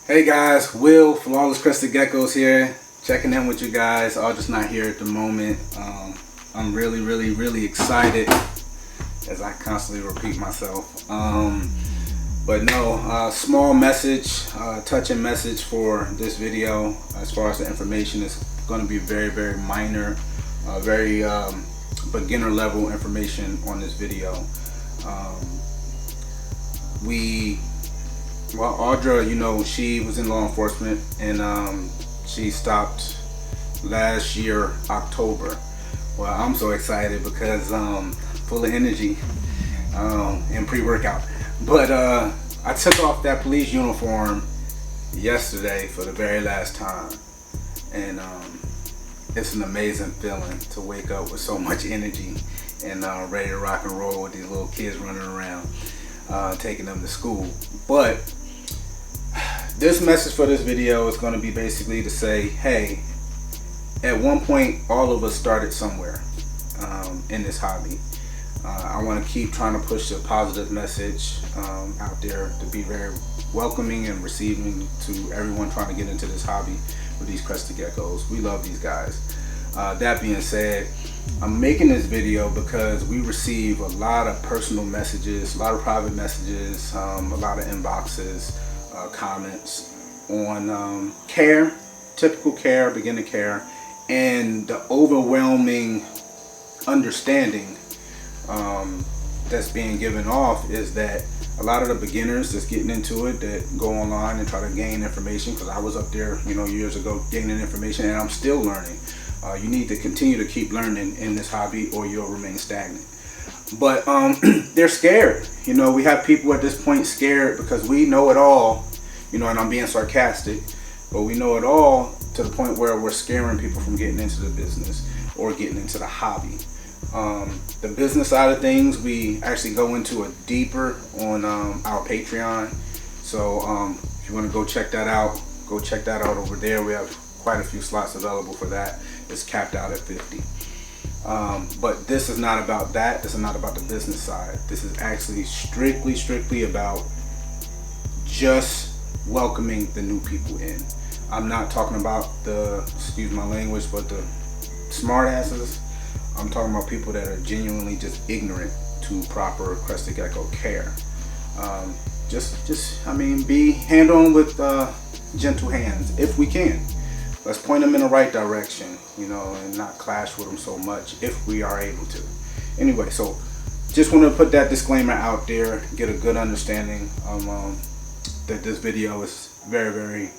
Hey guys, Will from all the Crested Geckos here, checking in with you guys. I'll just not here at the moment. I'm really excited, as I constantly repeat myself. But no, small message, touching message for this video. As far as the information is going to be very minor, very beginner level information on this video. Well, Audra, you know, she was in law enforcement, and she stopped last year, October. Well, I'm so excited because full of energy and pre-workout. But I took off that police uniform yesterday for the very last time, and it's an amazing feeling to wake up with so much energy and ready to rock and roll with these little kids running around, taking them to school. But this message for this video is going to be basically to say, hey, at one point all of us started somewhere in this hobby. I want to keep trying to push a positive message out there to be very welcoming and receiving to everyone trying to get into this hobby with these Crested Geckos. We love these guys. That being said, I'm making this video because we receive a lot of personal messages, a lot of private messages, a lot of inboxes, comments on care, typical care, beginner care, and the overwhelming understanding that's being given off is that a lot of the beginners that's getting into it that go online and try to gain information, because I was up there, you know, years ago gaining information, and I'm still learning. You need to continue to keep learning in this hobby or you'll remain stagnant. But they're scared. You know, we have people at this point scared because we know it all, you know, and I'm being sarcastic, but we know it all to the point where we're scaring people from getting into the business or getting into the hobby. The business side of things, we actually go into it deeper on our Patreon. So if you want to go check that out, go check that out over there. We have quite a few slots available for that. It's capped out at 50. But this is not about that. This is not about the business side. This is actually strictly about just welcoming the new people in. I'm not talking about the, excuse my language, but the smart asses. I'm talking about people that are genuinely just ignorant to proper Crested Gecko care. I mean, be hand on with gentle hands if we can. Let's point them in the right direction, you know, and not clash with them so much if we are able to. Anyway, so just want to put that disclaimer out there, get a good understanding that this video is very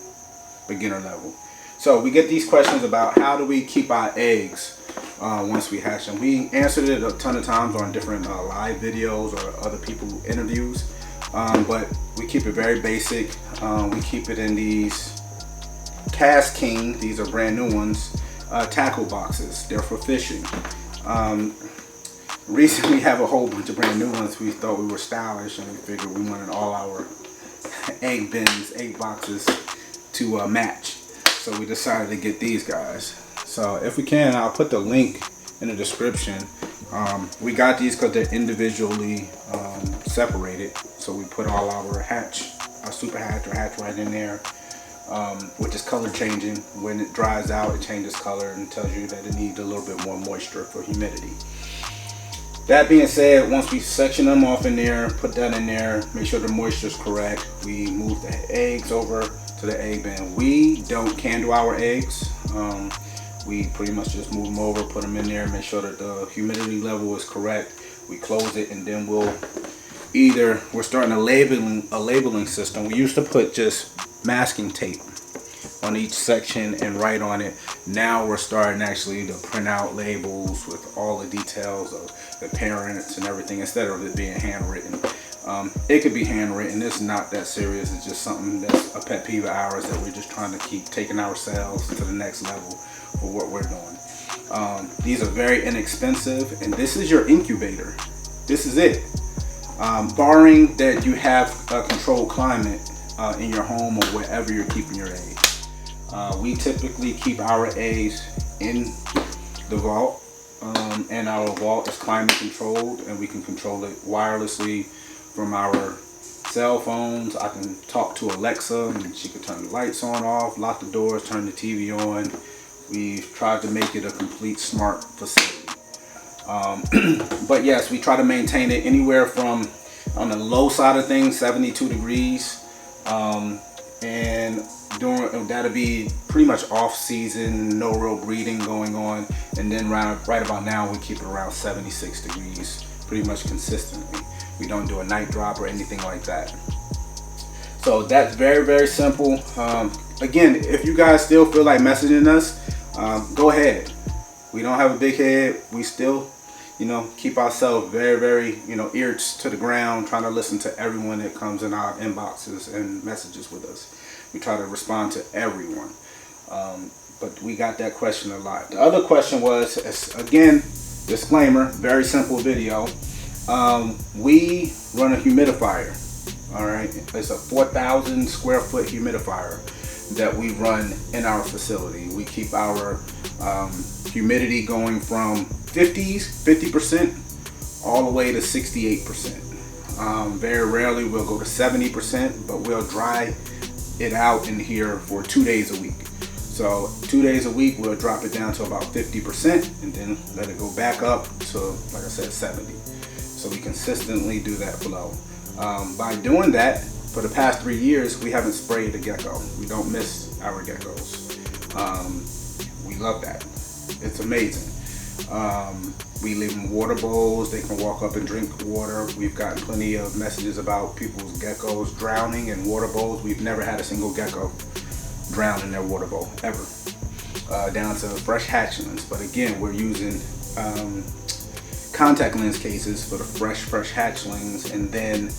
beginner level. So we get these questions about how do we keep our eggs once we hatch them. We answered it a ton of times on different live videos or other people interviews, but we keep it very basic. We keep it in these Cast King, these are brand new ones, tackle boxes. They're for fishing. Recently we have a whole bunch of brand new ones. We thought we were stylish and we figured we wanted all our egg bins, egg boxes to match. So we decided to get these guys. So if we can, I'll put the link in the description. We got these because they're individually separated. So we put all our super hatch or hatch right in there. Which is color changing. When it dries out, it changes color and tells you that it needs a little bit more moisture for humidity. That being said, once we section them off in there, put that in there, make sure the moisture is correct, we move the eggs over to the egg bin. We don't candle our eggs. We pretty much just move them over, put them in there, make sure that the humidity level is correct. We close it, and then we're starting a labeling system. We used to put just masking tape on each section and write on it. Now we're starting actually to print out labels with all the details of the parents and everything instead of it being handwritten. It could be handwritten. It's not that serious. It's just something that's a pet peeve of ours that we're just trying to keep taking ourselves to the next level for what we're doing. These are very inexpensive, and this is your incubator. This is it. Barring that you have a controlled climate in your home or wherever you're keeping your eggs. We typically keep our eggs in the vault, and our vault is climate controlled, and we can control it wirelessly from our cell phones. I can talk to Alexa and she can turn the lights on, off, lock the doors, turn the TV on. We've tried to make it a complete smart facility. But yes, we try to maintain it anywhere from, on the low side of things, 72 degrees. And that'll be pretty much off season, no real breeding going on. And then right about now, we keep it around 76 degrees pretty much consistently. We don't do a night drop or anything like that. So that's very, very simple. Again, if you guys still feel like messaging us, go ahead. We don't have a big head. We still, keep ourselves very, very, ears to the ground, trying to listen to everyone that comes in our inboxes and messages with us. We try to respond to everyone. But we got that question a lot. The other question was, again, disclaimer, very simple video. We run a humidifier. All right, it's a 4,000 square foot humidifier that we run in our facility. We keep our humidity going from 50%, all the way to 68%. Very rarely we'll go to 70%, but we'll dry it out in here for 2 days a week. So 2 days a week, we'll drop it down to about 50% and then let it go back up to, like I said, 70. So we consistently do that flow. By doing that, for the past 3 years, we haven't sprayed a gecko. We don't miss our geckos. We love that. It's amazing. We leave them water bowls. They can walk up and drink water. We've gotten plenty of messages about people's geckos drowning in water bowls. We've never had a single gecko drown in their water bowl, ever. Down to fresh hatchlings. But again, we're using contact lens cases for the fresh hatchlings, and then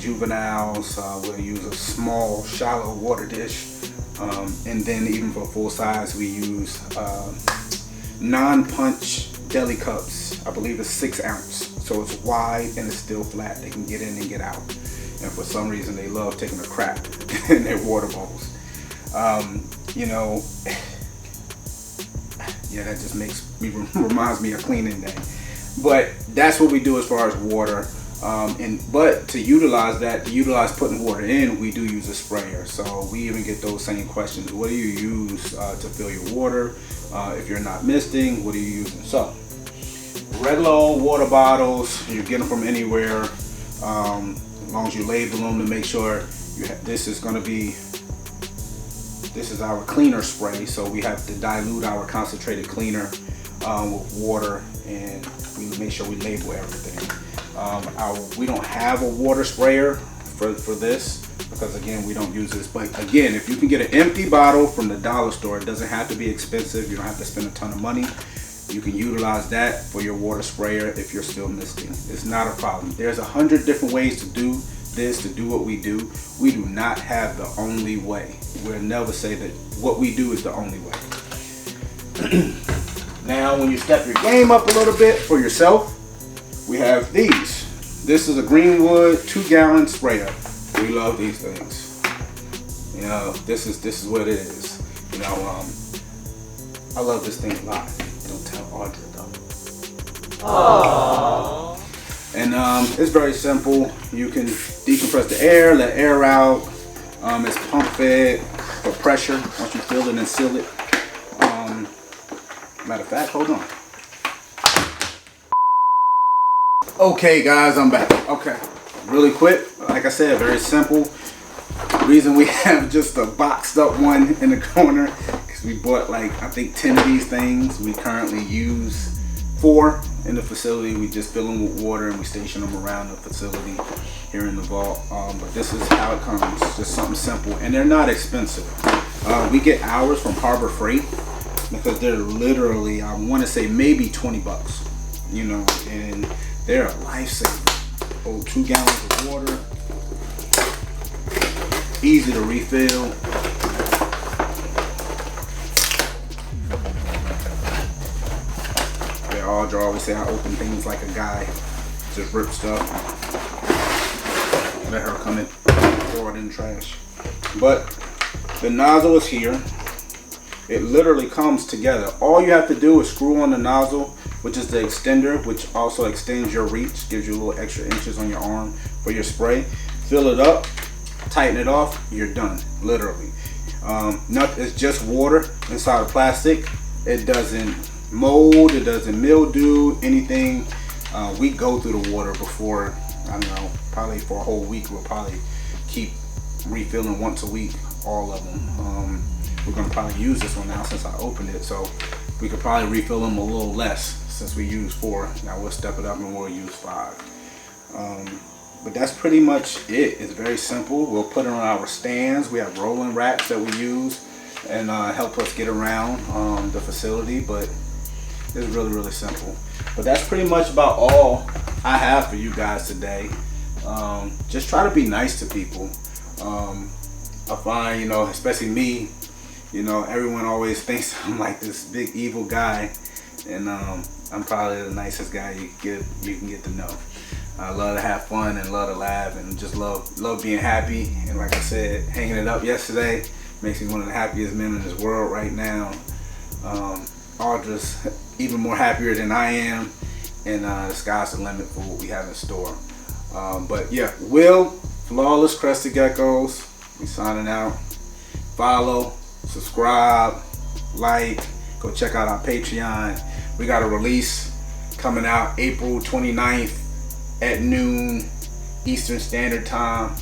juveniles, we'll use a small, shallow water dish. And then even for full size, we use non-punch deli cups. I believe it's 6 ounce. So it's wide and it's still flat. They can get in and get out. And for some reason, they love taking a crap in their water bowls. Yeah, that just reminds me of cleaning day. But that's what we do as far as water. But to utilize putting water in, we do use a sprayer. So we even get those same questions. What do you use to fill your water? If you're not misting, what are you using? So regular old water bottles, you get them from anywhere. As long as you label them to make sure this is our cleaner spray. So we have to dilute our concentrated cleaner with water, and we make sure we label everything. We don't have a water sprayer for this because, again, we don't use this. But again, if you can get an empty bottle from the dollar store, it doesn't have to be expensive. You don't have to spend a ton of money. You can utilize that for your water sprayer if you're still misting. It's not a problem. There's 100 different ways to do this, to do what we do. We do not have the only way. We'll never say that what we do is the only way. Now, when you step your game up a little bit for yourself, we have these. This is a Greenwood 2-gallon sprayer. We love these things. This is what it is. I love this thing a lot. Don't tell Audrey though. Aww. And it's very simple. You can decompress the air, let air out. It's pump fed for pressure. Once you fill it and seal it. Matter of fact, hold on. Okay guys, I'm back. Okay, really quick, like I said, very simple. The reason we have just a boxed up one in the corner, because we bought like, I think 10 of these things. We currently use 4 in the facility. We just fill them with water and we station them around the facility here in the vault. But this is how it comes, just something simple, and they're not expensive. We get ours from Harbor Freight because they're literally, I want to say maybe 20 bucks, and they're a lifesaver. Hold 2 gallons of water, easy to refill. Yeah, Audra always say I open things like a guy, just rip stuff, let her come in, throw it in the trash. But the nozzle is here. It literally comes together. All you have to do is screw on the nozzle, which is the extender, which also extends your reach, gives you a little extra inches on your arm for your spray. fill it up, tighten it off, you're done, literally. It's just water inside of plastic. It doesn't mold, it doesn't mildew, anything. We go through the water before, I don't know, probably for a whole week. We'll probably keep refilling once a week, all of them. We're gonna probably use this one now since I opened it, so we could probably refill them a little less since we use 4. Now we'll step it up and we'll use 5. But that's pretty much it. It's very simple. We'll put it on our stands. We have rolling racks that we use and help us get around the facility, but it's really, really simple. But that's pretty much about all I have for you guys today. Just try to be nice to people. I find, you know, especially me, you know, everyone always thinks I'm like this big evil guy, and I'm probably the nicest guy you can get to know. I love to have fun and love to laugh and just love being happy. And like I said, hanging it up yesterday makes me one of the happiest men in this world right now. Audra's even more happier than I am, and the sky's the limit for what we have in store. But yeah, Flawless Crested Geckos, we signing out. Follow, subscribe, like, go check out our Patreon. We got a release coming out April 29th at noon Eastern Standard Time.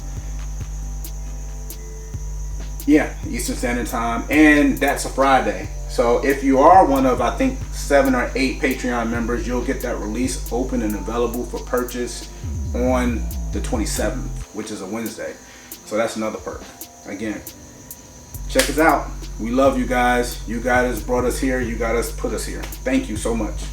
Yeah, Eastern Standard Time, and that's a Friday. So if you are one of, I think, 7 or 8 Patreon members, you'll get that release open and available for purchase on the 27th, which is a Wednesday. So that's another perk. Again, check us out. We love you guys. You guys brought us here. You guys put us here. Thank you so much.